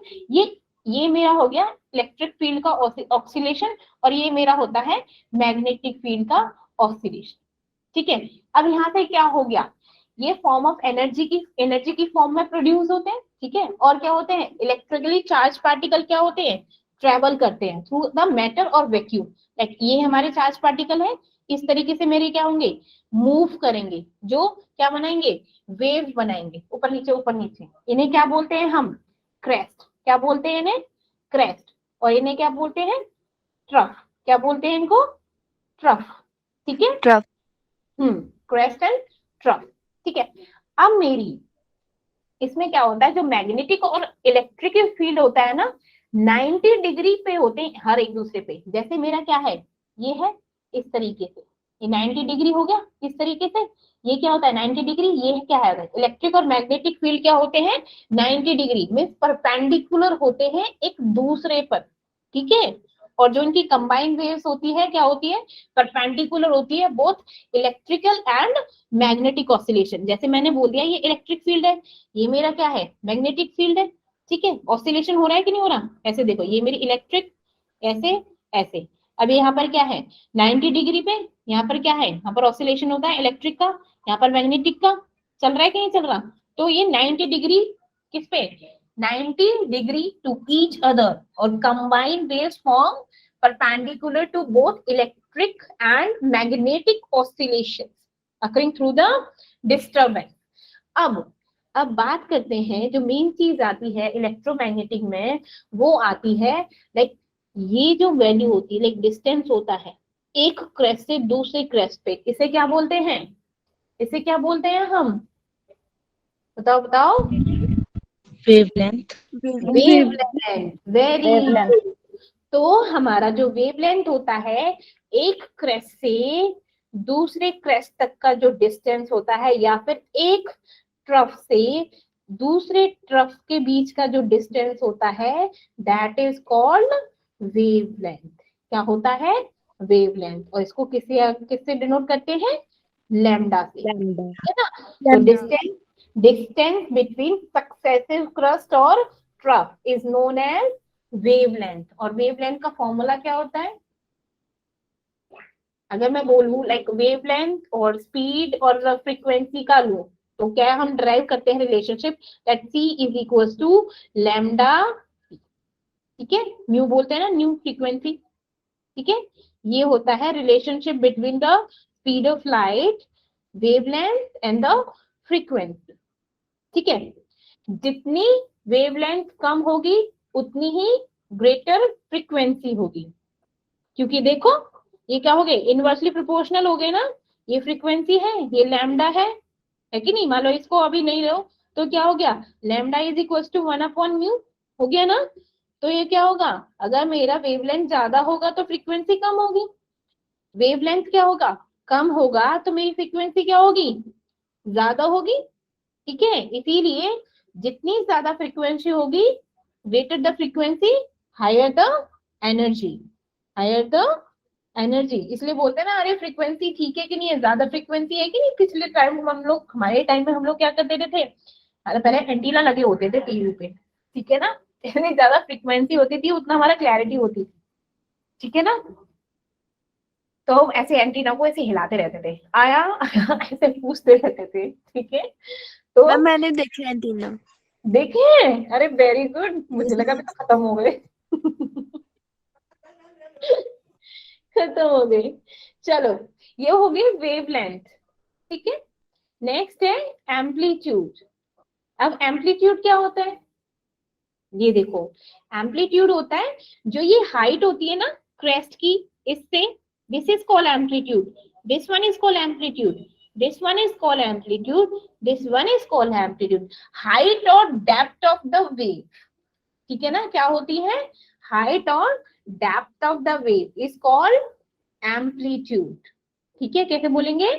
ये मेरा हो गया इलेक्ट्रिक फील्ड का ऑक्सीलेशन, और ये मेरा होता है मैग्नेटिक फील्ड का ऑक्सीलेशन, ठीक है। अब यहाँ से क्या हो गया, ये फॉर्म ऑफ एनर्जी की फॉर्म में प्रोड्यूस होते हैं, ठीक है। और क्या होते हैं, इलेक्ट्रिकली चार्ज पार्टिकल क्या होते हैं, ट्रेवल करते हैं थ्रू द मैटर और वैक्यूम, लाइक ये हमारे चार्ज पार्टिकल है, इस तरीके से मेरे क्या होंगे, मूव करेंगे, जो क्या बनाएंगे, वेव बनाएंगे, ऊपर नीचे ऊपर नीचे। इन्हें क्या बोलते हैं हम, क्रेस्ट, क्या बोलते हैं इन्हें, क्रेस्ट। और इन्हें क्या बोलते हैं, ट्रफ, क्या बोलते हैं इनको, ट्रफ, ठीक है। ट्रफ। क्रेस्ट एंड ट्रफ, ठीक है। अब मेरी इसमें क्या होता है, जो मैग्नेटिक और इलेक्ट्रिक फील्ड होता है ना, 90 डिग्री पे होते हैं हर एक दूसरे पे। जैसे मेरा क्या है, ये है इस तरीके से, ये 90 डिग्री हो गया इस तरीके से, ये क्या होता है 90 डिग्री, ये क्या है, इलेक्ट्रिक और मैग्नेटिक फील्ड क्या होते हैं, 90 डिग्री मीन्स परपेंडिकुलर होते हैं एक दूसरे पर, ठीक है। और जो इनकी कंबाइंड वेव्स होती है क्या होती है, परपेंडिकुलर होती है, both electrical and magnetic oscillation. जैसे मैंने बोल दिया ये इलेक्ट्रिक फील्ड है, ये मेरा क्या है, मैग्नेटिक फील्ड है, ठीक है। ऑसिलेशन हो रहा है कि नहीं हो रहा, ऐसे देखो, ये मेरी इलेक्ट्रिक, ऐसे ऐसे। अब यहाँ पर क्या है, 90 डिग्री पे, यहाँ पर क्या है, यहाँ पर ऑसिलेशन होता है इलेक्ट्रिक का, यहाँ पर मैग्नेटिक का, चल रहा है कि नहीं चल रहा। तो ये 90 डिग्री किस पे, 90 डिग्री टू ईच अदर, और combined waves form perpendicular to both electric and magnetic oscillations occurring through the disturbance. अब बात करते हैं, जो मेन चीज आती है इलेक्ट्रोमैग्नेटिक में, वो आती है लाइक ये जो वैल्यू होती है, लाइक डिस्टेंस होता है एक क्रेस्ट से दूसरे क्रेस्ट पे, इसे क्या बोलते हैं, इसे क्या बोलते हैं हम, बताओ बताओ। Wavelength. Wavelength, very Wavelength. Good. तो हमारा जो वेवलेंथ होता है, एक क्रेस्ट से दूसरे क्रेस्ट तक का जो डिस्टेंस होता है, या फिर एक ट्रफ से दूसरे ट्रफ के बीच का जो डिस्टेंस होता है, दैट इज कॉल्ड वेवलेंथ। क्या होता है? वेवलेंथ। और इसको किससे डिनोट करते हैं? लैम्डा से, lambda. है ना? तो डिस्टेंस बिटवीन सक्सेसिव क्रस्ट और trough is known as wavelength. और वेवलेंथ का फॉर्मूला क्या होता है? अगर मैं बोलूं लाइक वेवलेंथ और स्पीड और फ्रीक्वेंसी का लूं, तो क्या हम ड्राइव करते हैं relationship, that c is equal to lambda. ठीक है, न्यू बोलते हैं ना, न्यू फ्रीक्वेंसी। ठीक है, ये होता है relationship between the speed of light, wavelength and the frequency. ठीक है, जितनी वेवलेंथ कम होगी उतनी ही ग्रेटर फ्रीक्वेंसी होगी, क्योंकि देखो ये क्या हो गए, इनवर्सली प्रोपोर्शनल हो गए ना। ये फ्रीक्वेंसी है, ये लैम्डा है कि नहीं? मान लो इसको अभी नहीं लो, तो क्या हो गया, लैम्डा इज इक्वल टू 1/म्यू हो गया ना। तो ये क्या होगा, अगर मेरा वेवलेंथ ज्यादा होगा तो फ्रीक्वेंसी कम होगी, वेवलेंथ क्या होगा, कम होगा तो मेरी फ्रीक्वेंसी क्या होगी, ज्यादा होगी। ठीक है, इसीलिए जितनी ज्यादा फ्रीक्वेंसी होगी, greater the frequency, higher the energy, higher the energy. इसलिए बोलते हैं ना, अरे फ्रीक्वेंसी ठीक है कि नहीं है, ज्यादा फ्रीक्वेंसी है कि नहीं। पिछले टाइम हम लोग, हमारे टाइम में हम लोग क्या करते थे, अरे पहले एंटीना लगे होते थे टीवी पे, ठीक है ना। जितनी ज्यादा फ्रीक्वेंसी होती थी उतना हमारा क्लैरिटी होती थी, ठीक है ना। तो हम ऐसे एंटीना को ऐसे हिलाते रहते थे, आया ऐसे पूछते रहते थे, ठीक है। तो मैम मैंने देखा है तीनों। देखे हैं, अरे वेरी गुड, मुझे लगा अभी तो खत्म हो गए। खत्म हो गए। चलो, ये हो गई वेवलेंथ। ठीक है, नेक्स्ट है एम्पलीट्यूड। अब एम्पलीट्यूड क्या होता है, ये देखो, एम्पलीट्यूड होता है जो ये हाइट होती है ना क्रेस्ट की, इससे, this is called amplitude, this one is called amplitude, this one is called amplitude, this one is called amplitude. Height और डेप्थ ऑफ द वेव, ठीक है ना, क्या होती है, हाइट और depth of the wave is called amplitude. ठीक है, कैसे बोलेंगे,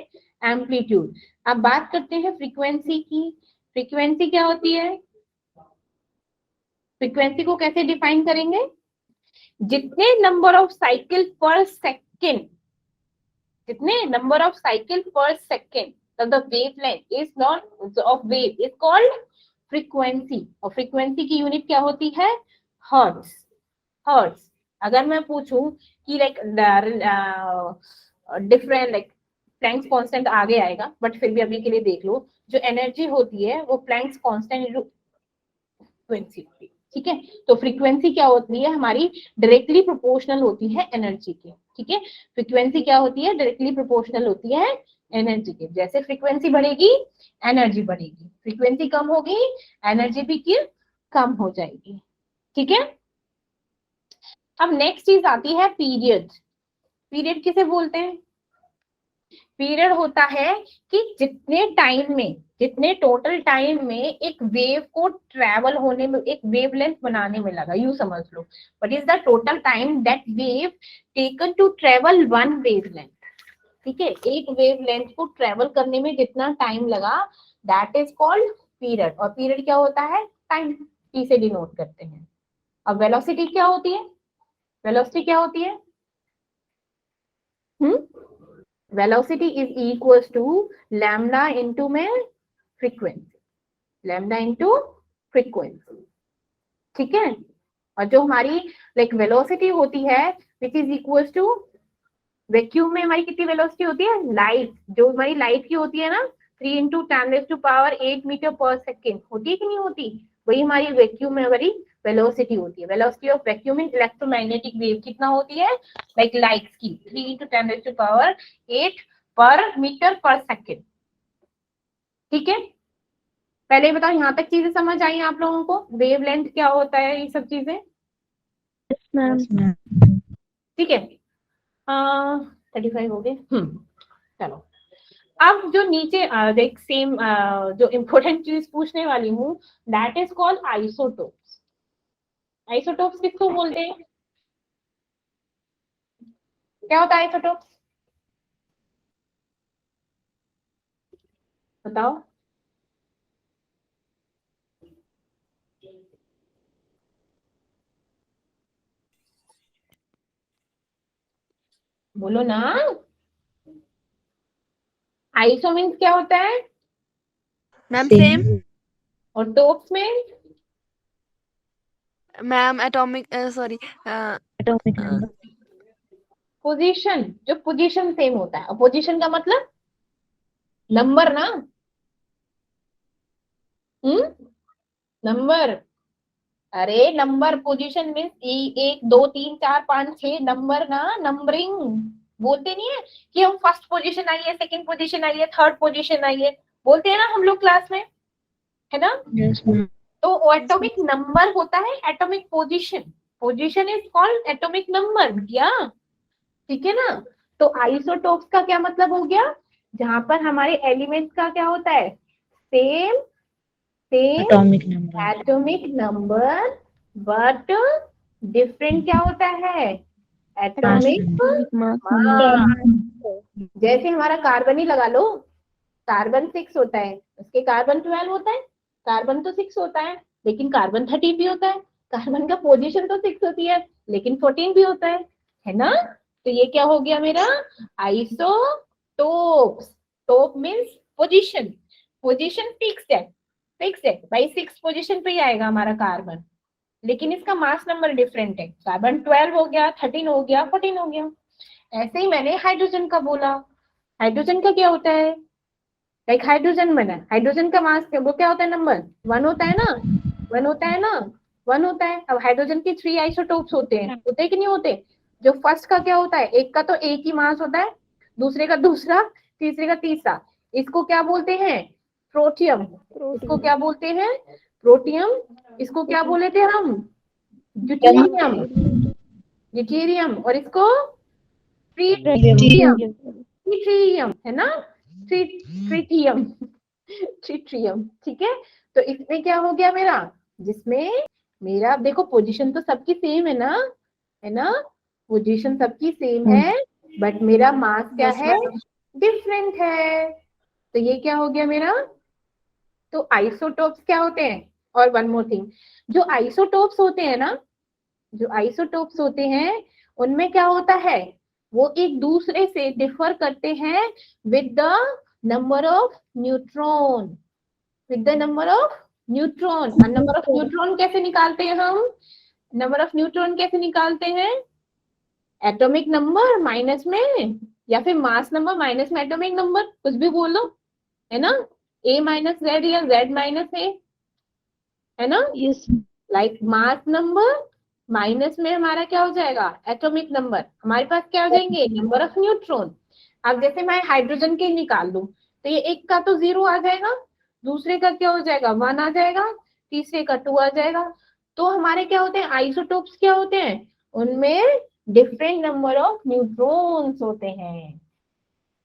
एम्पलीट्यूड। अब बात करते हैं फ्रीक्वेंसी की। फ्रीक्वेंसी क्या होती है, फ्रीक्वेंसी को कैसे डिफाइन करेंगे, जितने नंबर ऑफ साइकिल पर सेकेंड, जितने नंबर ऑफ साइकिल पर second, the wavelength is not of wave is called frequency. और फ्रीक्वेंसी की यूनिट क्या होती है, हर्ट्ज। हर्ट्ज। अगर मैं पूछूं कि like different, like Planck's constant आगे आएगा, बट फिर भी अभी के लिए देख लो, जो एनर्जी होती है वो प्लैंक्स कांस्टेंट फ्रीक्वेंसी होती है। ठीक है, तो फ्रीक्वेंसी क्या होती है हमारी, डायरेक्टली प्रोपोर्शनल होती है एनर्जी के। ठीक है, फ्रीक्वेंसी क्या होती है, डायरेक्टली प्रोपोर्शनल होती है एनर्जी के। जैसे फ्रीक्वेंसी बढ़ेगी एनर्जी बढ़ेगी, फ्रीक्वेंसी कम होगी एनर्जी भी की कम हो जाएगी। ठीक है, अब नेक्स्ट चीज आती है पीरियड। पीरियड किसे बोलते हैं, पीरियड होता है कि जितने टाइम में, जितने टोटल टाइम में एक वेव को ट्रेवल होने में, एक वेवलेंथ बनाने में लगा, यू समझ लो, what is the total time that wave taken to travel one wavelength. ठीक है, एक वेवलेंथ को ट्रेवल करने में जितना टाइम लगा, दैट इज कॉल्ड पीरियड। और पीरियड क्या होता है, टाइम, टी से डिनोट करते हैं। अब वेलोसिटी क्या होती है, वेलोसिटी क्या होती है, velocity is equal to lambda into में फ्रीक्वेंसी, लैम्डा इंटू फ्रीक्वेंसी। ठीक है, और जो हमारी लाइक वेलोसिटी होती है which is equal to, vacuum में हमारी कितनी वेलोसिटी होती है, लाइट, जो हमारी लाइट की होती है ना, 3 × 10⁸ मीटर पर सेकेंड होती है कि नहीं होती, वही हमारी वैक्यूम में हमारी वेलोसिटी होती है। Velocity of vacuum in electromagnetic wave कितना होती है, लाइक लाइट की 3 × 10⁸ पर मीटर पर सेकेंड। ठीक है, पहले बताओ यहाँ तक चीजें समझ आई आप लोगों को, वेवलेंथ क्या होता है, ये सब चीजें। मैम ठीक है, 35 हो गए। चलो, अब जो नीचे एक सेम जो इम्पोर्टेंट चीज पूछने वाली हूँ, that is called isotopes. Isotopes किसको बोलते हैं? क्या होता है आइसोटोप्स? बताओ। बोलो ना। आइसो मीन्स क्या होता है? Ma'am Same. सेम। और टोप्स में ma'am atomic sorry Atomic number. Position, जो पोजीशन सेम होता है। और पोजीशन का मतलब नंबर ना। नंबर। अरे नंबर, पोजीशन मीन्स एक दो तीन चार पांच छह, नंबर ना, नंबरिंग। बोलते नहीं है कि हम फर्स्ट पोजीशन आई है, सेकंड पोजीशन आई है, थर्ड पोजीशन आई है, बोलते हैं ना हम लोग क्लास में, है ना? Yes, ma'am. तो एटॉमिक नंबर होता है atomic position. Position is called atomic number भैया, ठीक है ना? तो आइसोटोप्स का क्या मतलब हो गया? जहां पर हमारे एलिमेंट्स का क्या होता है? Same same Atomic number. Atomic number, but different क्या होता है? Atomic mass. जैसे हमारा कार्बन ही लगा लो, कार्बन 6 होता है, उसके कार्बन 12 होता है। कार्बन तो 6 होता है, लेकिन कार्बन 13 भी होता है। कार्बन का पोजीशन तो 6 होती है, लेकिन 14 भी होता है ना? तो ये क्या हो गया मेरा? आइसोटोप्स। टोप मीन्स पोजीशन। पोजीशन फिक्स है भाई, 6 पोजीशन पे ही आएगा हमारा कार्बन, लेकिन इसका मास नंबर डिफरेंट है। कार्बन 12 हो गया, 13 हो गया, 14 हो गया। ऐसे ही मैंने हाइड्रोजन का बोला। हाइड्रोजन का क्या होता है? लाइक हाइड्रोजन बना, हाइड्रोजन का मास वो क्या होता है? नंबर 1 होता है ना, 1 होता है ना, 1 होता है। अब हाइड्रोजन के 3 आइसोटोप्स होते हैं, कि नहीं होते? जो फर्स्ट का क्या होता है? एक का तो एक ही मास होता है, दूसरे का दूसरा, तीसरे का तीसरा। इसको क्या बोलते हैं? प्रोटियम। इसको क्या बोलते हैं? प्रोटियम। इसको क्या बोले थे हम? ड्यूटेरियम। ड्यूटेरियम। और इसको ट्रीटियम। ट्रीटियम है ना? ट्रीटियम। ट्रीटियम, ठीक है। तो इसमें क्या हो गया मेरा? जिसमें मेरा देखो पोजीशन तो सबकी सेम है ना, है ना? पोजीशन सबकी सेम है, बट मेरा मास क्या यस है? मैम। डिफरेंट है। तो ये क्या हो गया मेरा? तो आइसोटोप्स क्या होते हैं? और वन मोर थिंग, जो आइसोटोप्स होते हैं ना, जो आइसोटोप्स होते हैं, उनमें क्या होता है? वो एक दूसरे से डिफर करते हैं with the number of neutron. With the number of neutron. और नंबर ऑफ न्यूट्रॉन कैसे निकालते हैं हम? नंबर ऑफ न्यूट्रॉन कैसे निकालते हैं? एटॉमिक नंबर माइनस में, या फिर मास नंबर माइनस में एटॉमिक नंबर, कुछ भी बोलो, है ना? ए माइनस जेड या जेड माइनस ए, है ना? Yes. Like mass number minus में हमारा क्या हो जाएगा? Atomic number. हमारे पास क्या हो जाएंगे? Number of neutron. अब जैसे मैं हाइड्रोजन के निकाल लूं, तो ये एक का तो 0 आ जाएगा, दूसरे का क्या हो जाएगा? 1 आ जाएगा, तीसरे का 2 आ जाएगा। तो हमारे क्या होते हैं? आइसोटोप्स क्या होते हैं? उनमें डिफरेंट नंबर ऑफ न्यूट्रॉन्स होते हैं।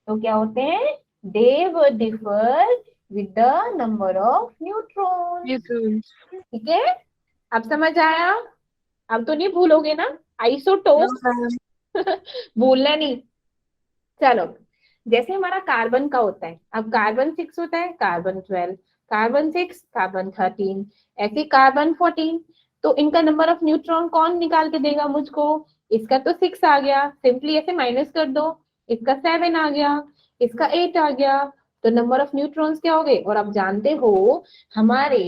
तो क्या होते हैं? They will differ with the number of neutrons. ठीक है, अब समझ आया? अब तो नहीं भूलोगे ना आइसोटोप? भूलना नहीं। चलो, जैसे हमारा कार्बन का होता है, अब कार्बन 6 होता है, कार्बन 12, कार्बन 6, कार्बन 13, ऐसे कार्बन 14। तो इनका नंबर ऑफ न्यूट्रॉन कौन निकाल के देगा मुझको? इसका तो 6 आ गया, सिंपली ऐसे माइनस कर दो। इसका 7 आ गया, इसका 8 आ गया। तो नंबर ऑफ न्यूट्रॉन्स क्या हो गए? और आप जानते हो हमारे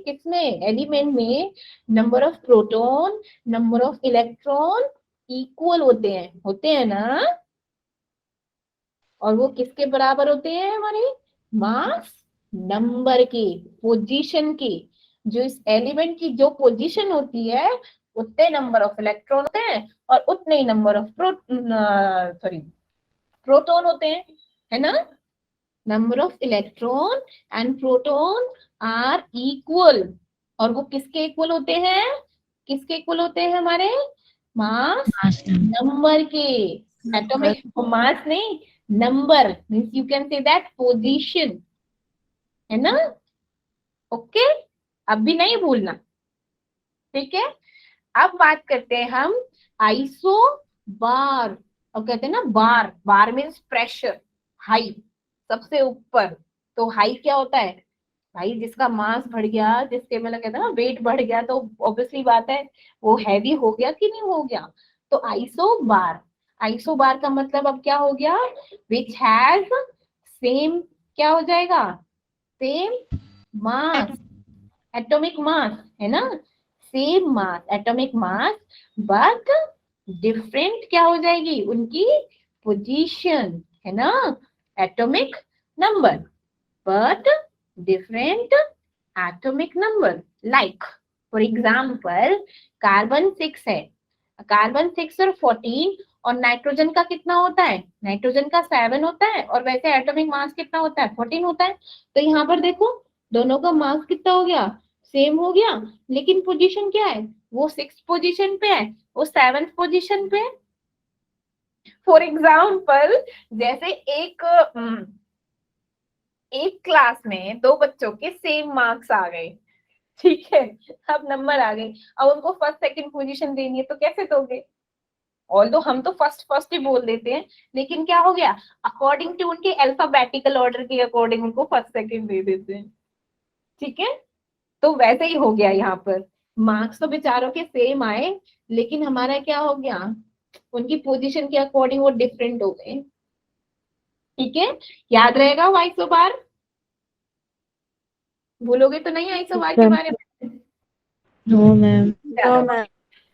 किसमें, एलिमेंट में, number of proton, number of electron equal होते हैं ना? और वो किसके बराबर होते हैं? हमारे मास नंबर की, पोजीशन की। जो इस एलिमेंट की जो पोजीशन होती है, उतने नंबर ऑफ इलेक्ट्रॉन होते हैं और उतने ही नंबर ऑफ प्रोटॉन होते हैं, है ना? Number of electron and proton are equal. और वो किसके इक्वल होते हैं? किसके इक्वल होते हैं? हमारे मास Mass number. नंबर के। एटॉमिक मास नहीं, number means you can say that position, है ना? ओके, अब भी नहीं भूलना, ठीक है? अब बात करते हैं हम आइसो बार। और कहते हैं ना बार, बार मीन्स प्रेशर, हाई, सबसे ऊपर। तो हाई क्या होता है भाई? जिसका मास बढ़ गया, जिसके मतलब कहते हैं ना वेट बढ़ गया, तो ऑब्वियसली बात है वो हैवी हो गया कि नहीं हो गया। तो आइसो बार, आइसो बार का मतलब अब क्या हो गया? विच हैज सेम, क्या हो जाएगा? सेम मास, एटॉमिक मास, है ना? Same mass, atomic mass, but different क्या हो जाएगी उनकी पोजीशन, है ना? Atomic number but different atomic number. Like for example carbon 6 है, कार्बन 6 और 14, और नाइट्रोजन का कितना होता है? नाइट्रोजन का 7 होता है, और वैसे एटॉमिक मास कितना होता है? 14 होता है। तो यहाँ पर देखो दोनों का मास कितना हो गया? सेम हो गया, लेकिन पोजीशन क्या है? वो 6th पोजीशन पे है, वो 7th पोजीशन पे है। फॉर एग्जाम्पल जैसे एक क्लास में दो बच्चों के सेम मार्क्स आ गए, ठीक है? अब नंबर आ गए, अब उनको फर्स्ट सेकंड पोजीशन देनी है तो कैसे दोगे? ऑल्दो हम तो फर्स्ट फर्स्ट ही बोल देते हैं, लेकिन क्या हो गया? अकॉर्डिंग टू उनके अल्फाबेटिकल ऑर्डर के अकॉर्डिंग उनको फर्स्ट सेकंड दे देते हैं, ठीक है? तो वैसे ही हो गया यहाँ पर, मार्क्स तो बेचारों के सेम आए, लेकिन हमारा क्या हो गया? उनकी पोजीशन के अकॉर्डिंग वो डिफरेंट हो गए, ठीक है? याद रहेगा वो आइसो बार? भूलोगे तो नहीं आइसो बार के बारे में? No ma'am. No ma'am.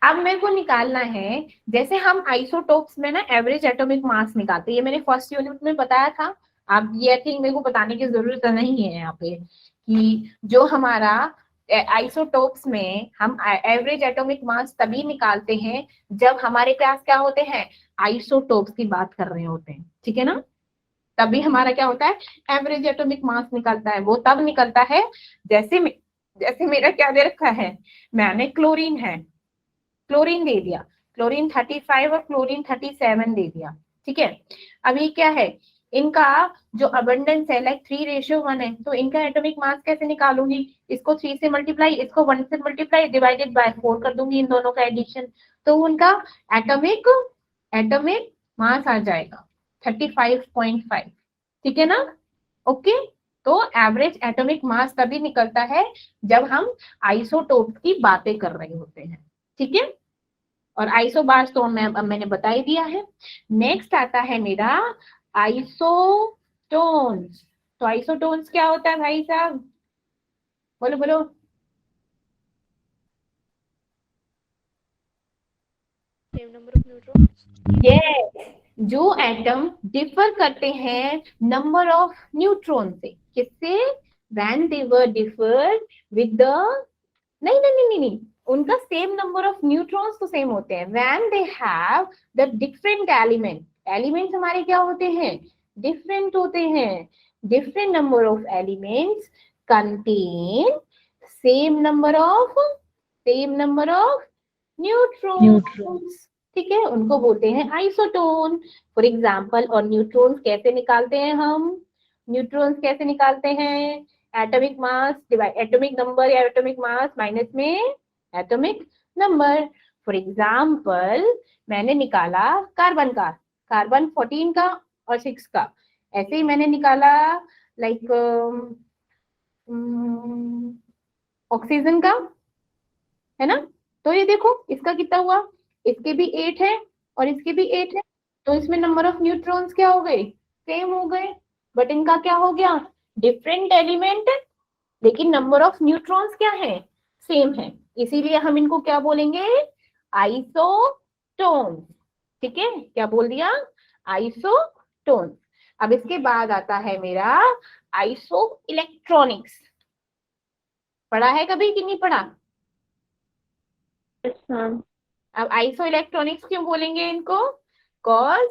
अब मेरे को निकालना है, जैसे हम आइसोटोप्स में ना एवरेज एटॉमिक मास निकालते हैं, ये मैंने फर्स्ट यूनिट में बताया था। अब ये थिंक मेरे को बताने की जरूरत नहीं है यहाँ पे, कि जो हमारा आइसोटोप्स में हम एवरेज एटॉमिक मास तभी निकालते हैं जब हमारे पास क्या होते हैं? आइसोटोप्स की बात कर रहे होते हैं, ठीक है ना? तभी हमारा क्या होता है? एवरेज एटॉमिक मास निकलता है। वो तब निकलता है जैसे मेरा क्या दे रखा है, मैंने क्लोरीन है, क्लोरीन दे दिया, क्लोरीन 35 और क्लोरीन 37 दे दिया, ठीक है? अभी क्या है, इनका जो अबंडेंस है लाइक 3:1 है, तो इनका एटॉमिक मास कैसे निकालूंगी? इसको 3 से मल्टीप्लाई, इसको 1 से मल्टीप्लाई, डिवाइडेड बाय 4 कर दूंगी, इन दोनों का एडिशन, तो उनका एटॉमिक एटॉमिक मास आ जाएगा 35.5, ठीक है ना? ओके, तो एवरेज एटॉमिक मास तभी निकलता है जब हम आइसोटोप की बातें कर रहे होते हैं, ठीक है? और आइसोबार्स तो मैंने बता ही दिया है। नेक्स्ट आता है मेरा आइसोटोन्स। तो आइसोटोन्स क्या होता है भाई साहब? बोलो बोलो। Same number of neutrons. ये जो एटम डिफर करते हैं नंबर ऑफ न्यूट्रॉन से, किससे? When they were deferred with the, नहीं नहीं नहीं नहीं, उनका सेम नंबर ऑफ न्यूट्रॉन्स तो सेम होते हैं, when they have the different element. Elements हमारे क्या होते हैं? डिफरेंट होते हैं। Different number of elements contain same number of neutrons, ठीक है? उनको बोलते हैं आइसोटोन। फॉर एग्जाम्पल, और न्यूट्रॉन्स कैसे निकालते हैं हम? न्यूट्रॉन्स कैसे निकालते हैं? Atomic mass divide atomic number, या एटॉमिक मास माइनस में एटॉमिक नंबर। फॉर एग्जाम्पल मैंने निकाला कार्बन का, कार्बन 14 का और 6 का, ऐसे ही मैंने निकाला लाइक ऑक्सीजन का, है ना? तो ये देखो इसका कितना हुआ, इसके भी 8 है और इसके भी 8 है, तो इसमें नंबर ऑफ न्यूट्रॉन्स क्या हो गए? सेम हो गए, बट इनका क्या हो गया? डिफरेंट एलिमेंट, लेकिन नंबर ऑफ न्यूट्रॉन्स क्या है? सेम है, इसीलिए हम इनको क्या बोलेंगे? आइसोटोन, ठीक है? क्या बोल दिया? आइसोटोन। अब इसके बाद आता है मेरा आइसो इलेक्ट्रॉनिक्स। पढ़ा है कभी कि नहीं पढ़ा? अब आइसो इलेक्ट्रॉनिक्स क्यों बोलेंगे इनको? कॉज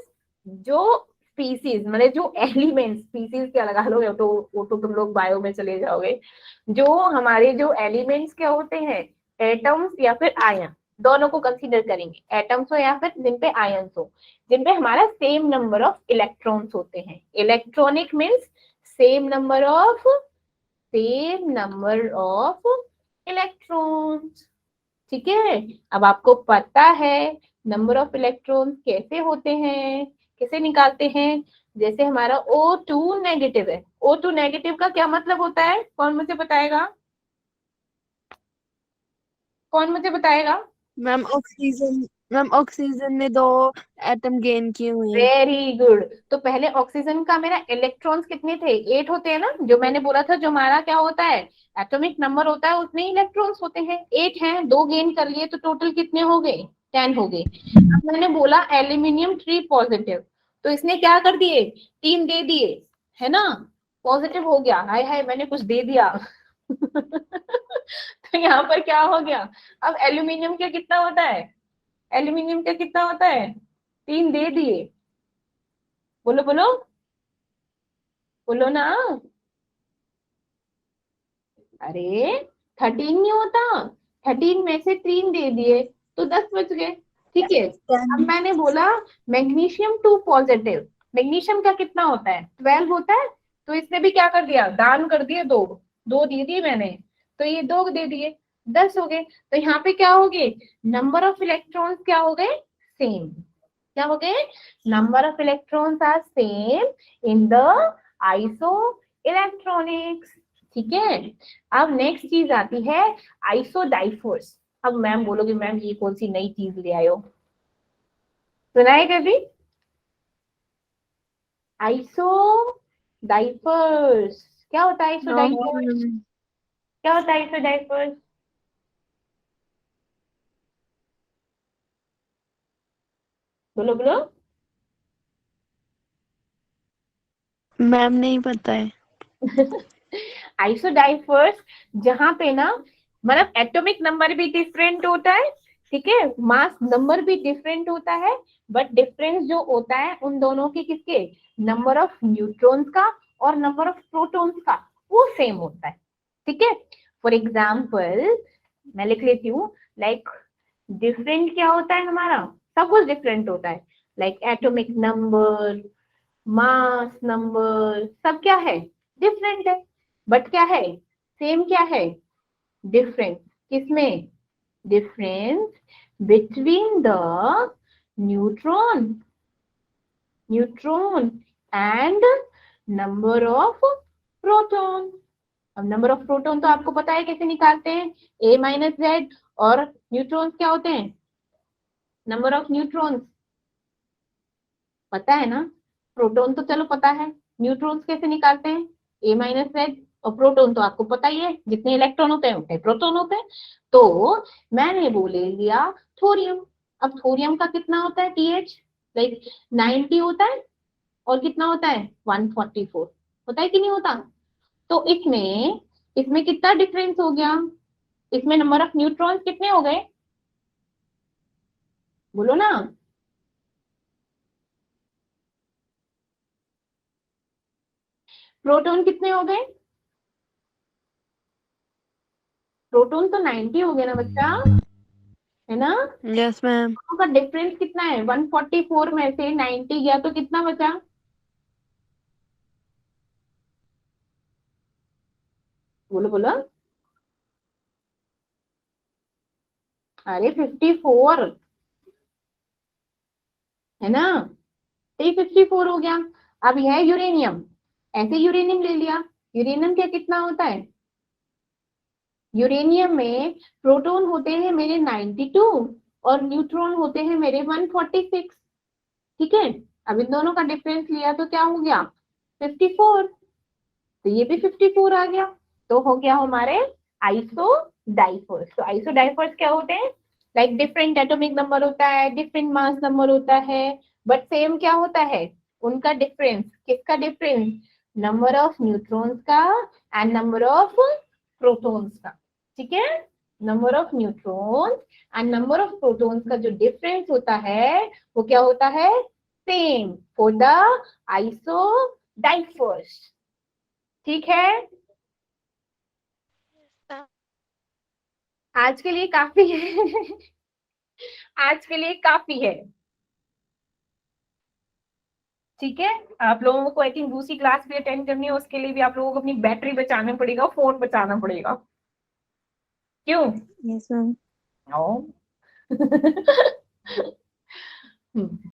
जो स्पीसीज, मतलब जो एलिमेंट्स, स्पीसीज क्या लगा लोगे, वो तो तुम लोग बायो में चले जाओगे। जो हमारे जो एलिमेंट्स क्या होते हैं? एटम्स या फिर आयन, दोनों को कंसीडर करेंगे, एटम्स हो या फिर जिन पे आयंस हो, जिन पे हमारा सेम नंबर ऑफ इलेक्ट्रॉन्स होते हैं। Electronic means same number of electrons. ठीक है, अब आपको पता है नंबर ऑफ इलेक्ट्रॉन्स कैसे होते हैं, कैसे निकालते हैं। जैसे हमारा O2 नेगेटिव है, O2 नेगेटिव का क्या मतलब होता है, कौन मुझे बताएगा, कौन मुझे बताएगा? मैम ऑक्सीजन ने 2 एटम गेन किए हुए हैं। Very good. तो पहले ऑक्सीजन का मेरा इलेक्ट्रॉन्स कितने थे, 8 होते हैं ना, जो मैंने बोला था, जो हमारा क्या होता है एटॉमिक नंबर होता है, उसमें इलेक्ट्रॉन्स होते हैं, 8 हैं, 2 गेन कर लिए तो टोटल कितने हो गए, 10 हो गए। अब मैंने बोला एल्यूमिनियम 3 पॉजिटिव, तो इसने क्या कर दिए, 3 दे दिए, है ना, पॉजिटिव हो गया, हाय हाय मैंने कुछ दे दिया। तो यहाँ पर क्या हो गया, अब एल्यूमिनियम का कितना होता है, एल्यूमिनियम का कितना होता है, 3 दे दिए, बोलो बोलो, बोलो ना, अरे 13 नहीं होता, 13 में से 3 दे दिए तो 10 बच गए। ठीक है, अब मैंने बोला मैग्नीशियम 2 पॉजिटिव, मैग्नीशियम का कितना होता है, 12 होता है, तो इसने भी क्या कर दिया, दान कर दिए, दो दो दे दिए मैंने, तो ये 2 दे दिए, 10 हो गए। तो यहाँ पे क्या हो गए, नंबर ऑफ इलेक्ट्रॉन्स क्या हो गए, सेम, क्या हो गए, number of electrons are same in the iso electronics. ठीक है, अब नेक्स्ट चीज आती है आइसोडाइफर्स। अब मैम बोलोगे मैम ये कौन सी नई चीज ले आए हो, सुना है कभी, आइसोडाइफर्स क्या होता है, आइसोडाइफर्स क्या होता है, आइसोडाइफर्स बोलो बोलो। मैम नहीं पता है। आइसोडाइफर्स जहां पे ना मतलब एटॉमिक नंबर भी डिफरेंट होता है, ठीक है, मास नंबर भी डिफरेंट होता है, बट डिफरेंस जो होता है उन दोनों के किसके, नंबर ऑफ न्यूट्रॉन्स का और नंबर ऑफ प्रोटॉन्स का, वो सेम होता है। ठीक है, फॉर एग्जाम्पल मैं लिख लेती हूँ, लाइक डिफरेंट क्या होता है हमारा, सब कुछ डिफरेंट होता है, like atomic number, mass number, सब क्या है, डिफरेंट है, बट क्या है, सेम क्या है, डिफरेंस, किसमें, difference between the neutron, neutron and number of proton. अब नंबर ऑफ प्रोटॉन तो आपको पता है कैसे निकालते हैं, A-Z, और न्यूट्रॉन्स क्या होते हैं, नंबर ऑफ न्यूट्रॉन्स पता है ना, प्रोटॉन तो चलो पता है, न्यूट्रॉन्स कैसे निकालते हैं, A-Z, और प्रोटॉन तो आपको पता ही है, जितने इलेक्ट्रॉन होते हैं उतने प्रोटॉन होते हैं। तो मैंने बोले लिया थोरियम, अब थोरियम का कितना होता है, TH लाइक 90 होता है, और कितना होता है 144, होता है कि नहीं होता। तो इसमें इसमें कितना डिफरेंस हो गया, इसमें नंबर ऑफ न्यूट्रॉन्स कितने हो गए, बोलो ना, प्रोटॉन कितने हो गए, प्रोटॉन तो 90 हो गए ना बच्चा, है ना, यस मैम। का डिफरेंस कितना है, 144 में से 90 गया तो कितना बचा, बोलो बोलो, अरे 54, है ना, तो ये 54 हो गया। अब यह है यूरेनियम, ऐसे यूरेनियम ले लिया, यूरेनियम क्या कितना होता है, यूरेनियम में प्रोटॉन होते हैं मेरे 92 और न्यूट्रॉन होते हैं मेरे 146। ठीक है, अब इन दोनों का डिफरेंस लिया तो क्या हो गया 54, तो ये भी 54 आ गया, तो हो गया हमारे आइसोडाइफर्स। तो आइसोडाइफर्स क्या होते हैं, लाइक डिफरेंट एटॉमिक नंबर होता है, डिफरेंट मास नंबर होता है, बट सेम क्या होता है, उनका डिफरेंस, किसका डिफरेंस, नंबर ऑफ न्यूट्रॉन्स का एंड नंबर ऑफ प्रोटॉन्स का। ठीक है, number of neutrons and number of protons का जो डिफरेंस होता है वो क्या होता है, सेम फॉर द आइसोडाइफर्स। ठीक है, आज के लिए काफी है। आज के लिए काफी है। ठीक है, आप लोगों को आई थिंक दूसरी क्लास भी अटेंड करनी है, उसके लिए भी आप लोगों को अपनी बैटरी बचाना पड़ेगा, फोन बचाना पड़ेगा। क्यों? Yes ma'am. नो